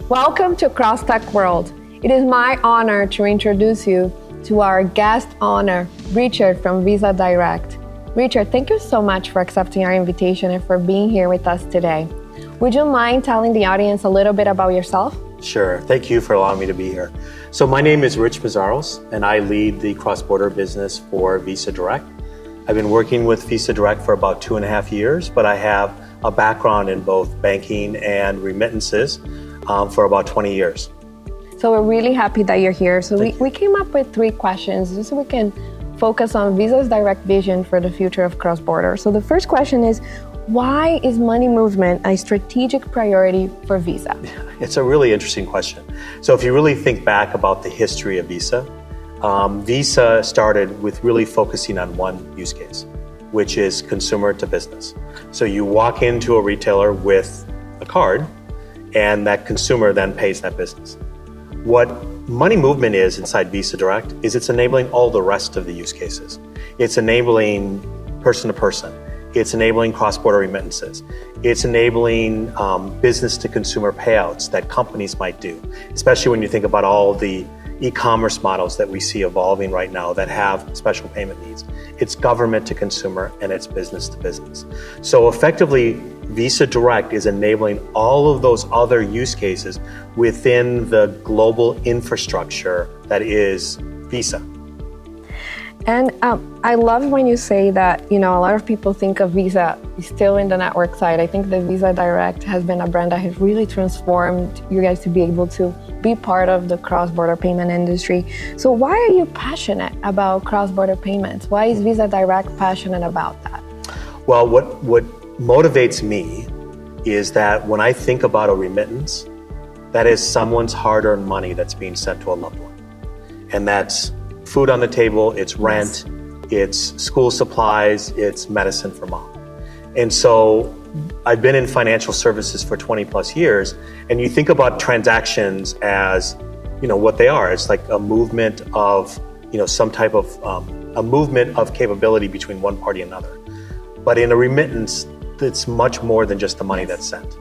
Welcome to CrossTech World. It is my honor to introduce you to our guest honor, Richard from Visa Direct. Richard, thank you so much for accepting our invitation and for being here with us today. Would you mind telling the audience a little bit about yourself? Sure. Thank you for allowing me to be here. So my name is Rich Meszaros, and I lead the cross-border business for Visa Direct. I've been working with Visa Direct for about 2.5 years, but I have a background in both banking and remittances for about 20 years. So we're really happy that you're here. So we came up with 3 questions just so we can focus on Visa's direct vision for the future of cross-border. So the first question is, why is money movement a strategic priority for Visa? It's a really interesting question. So if you really think back about the history of Visa, Visa started with really focusing on one use case, which is consumer to business. So you walk into a retailer with a card, and that consumer then pays that business. What money movement is inside Visa Direct is it's enabling all the rest of the use cases. It's enabling person to person. It's enabling cross-border remittances. It's enabling business to consumer payouts that companies might do, especially when you think about all the e-commerce models that we see evolving right now that have special payment needs. It's government to consumer and it's business to business. So effectively, Visa Direct is enabling all of those other use cases within the global infrastructure that is Visa. And I love when you say that, a lot of people think of Visa still in the network side. I think that Visa Direct has been a brand that has really transformed you guys to be able to be part of the cross-border payment industry. So why are you passionate about cross-border payments? Why is Visa Direct passionate about that? Well, what motivates me is that when I think about a remittance, that is someone's hard-earned money that's being sent to a loved one. And that's food on the table, it's rent, it's school supplies, it's medicine for mom. And so I've been in financial services for 20 plus years, and you think about transactions as, what they are. It's like a movement of, some type of, a movement of capability between one party and another. But in a remittance, it's much more than just the money that's sent.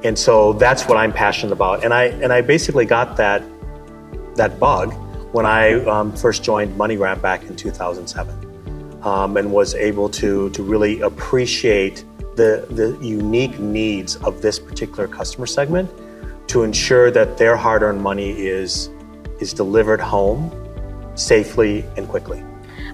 And so that's what I'm passionate about. And I basically got that bug when I first joined MoneyGram back in 2007, and was able to really appreciate the unique needs of this particular customer segment to ensure that their hard-earned money is delivered home safely and quickly.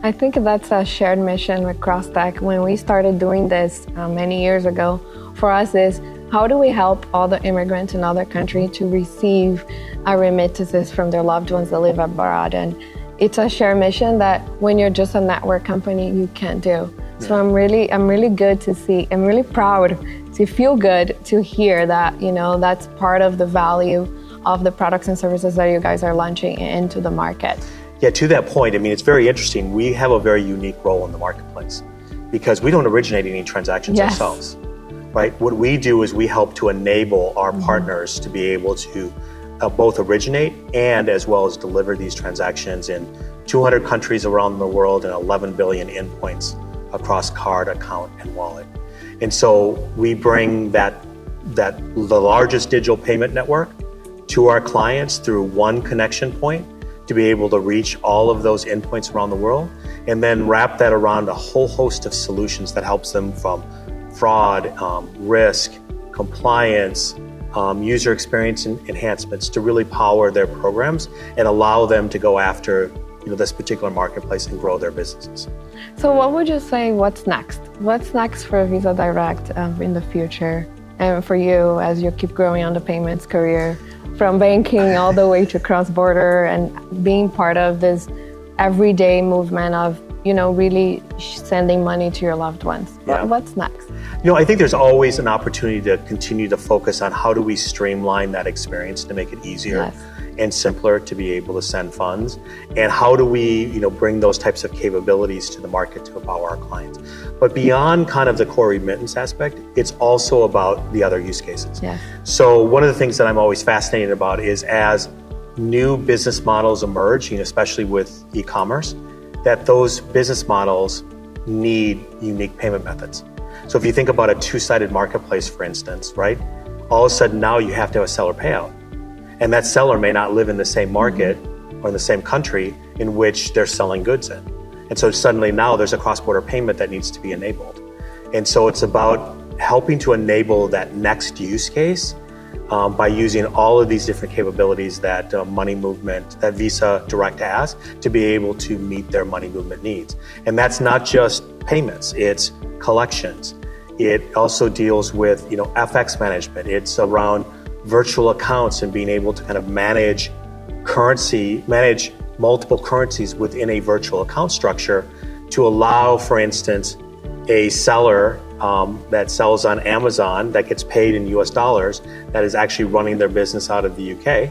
I think that's a shared mission with CrossTech. When we started doing this many years ago, for us is how do we help all the immigrants in other countries to receive remittances from their loved ones that live abroad? And it's a shared mission that when you're just a network company, you can't do. Yeah. So I'm really good to see, I'm really proud to feel good to hear that, that's part of the value of the products and services that you guys are launching into the market. Yeah, to that point, it's very interesting. We have a very unique role in the marketplace because we don't originate any transactions ourselves, right? What we do is we help to enable our partners to be able to both originate and as well as deliver these transactions in 200 countries around the world and 11 billion endpoints across card, account, and wallet. And so we bring the largest digital payment network to our clients through one connection point to be able to reach all of those endpoints around the world, and then wrap that around a whole host of solutions that helps them from fraud, risk, compliance, user experience enhancements to really power their programs and allow them to go after this particular marketplace and grow their businesses. So what would you say, what's next? What's next for Visa Direct in the future and for you as you keep growing on the payments career? From banking all the way to cross-border and being part of this everyday movement of, really sending money to your loved ones. Yeah. What's next? I think there's always an opportunity to continue to focus on how do we streamline that experience to make it easier and simpler to be able to send funds, and how do we, bring those types of capabilities to the market to empower our clients. But beyond kind of the core remittance aspect, it's also about the other use cases. Yeah. So one of the things that I'm always fascinated about is as new business models emerge, especially with e-commerce, that those business models need unique payment methods. So if you think about a two-sided marketplace, for instance, right? All of a sudden now you have to have a seller payout. And that seller may not live in the same market or in the same country in which they're selling goods in. And so suddenly now there's a cross-border payment that needs to be enabled. And so it's about helping to enable that next use case by using all of these different capabilities that money movement, that Visa Direct has, to be able to meet their money movement needs. And that's not just payments, it's collections. It also deals with, FX management. It's around virtual accounts and being able to kind of manage multiple currencies within a virtual account structure to allow, for instance, a seller that sells on Amazon that gets paid in US dollars that is actually running their business out of the UK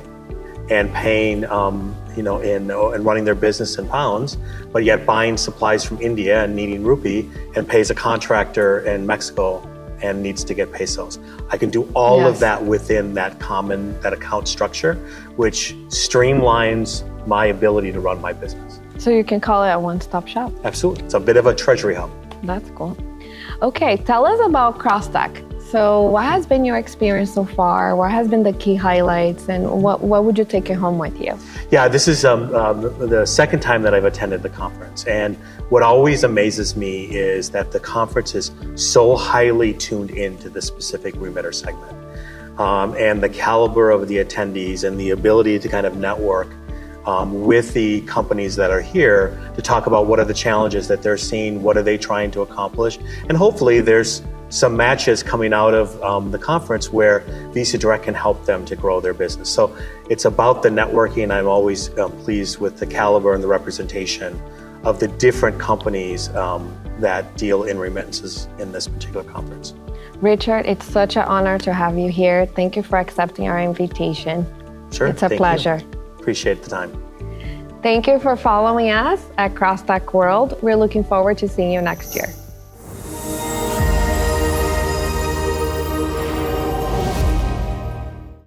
and paying, and running their business in pounds, but yet buying supplies from India and needing rupee and pays a contractor in Mexico and needs to get pesos. I can do all of that within that account structure, which streamlines my ability to run my business. So you can call it a one-stop shop. Absolutely. It's a bit of a treasury hub. That's cool. Okay, tell us about CrossTech. So what has been your experience so far? What has been the key highlights, and what would you take it home with you? Yeah, this is the second time that I've attended the conference. And what always amazes me is that the conference is so highly tuned into the specific remitter segment. And the caliber of the attendees and the ability to kind of network with the companies that are here to talk about what are the challenges that they're seeing, what are they trying to accomplish, and hopefully there's some matches coming out of the conference where Visa Direct can help them to grow their business. So it's about the networking. I'm always pleased with the caliber and the representation of the different companies that deal in remittances in this particular conference. Richard, it's such an honor to have you here. Thank you for accepting our invitation. Sure. It's a pleasure. Appreciate the time. Thank you for following us at CrossTech World. We're looking forward to seeing you next year.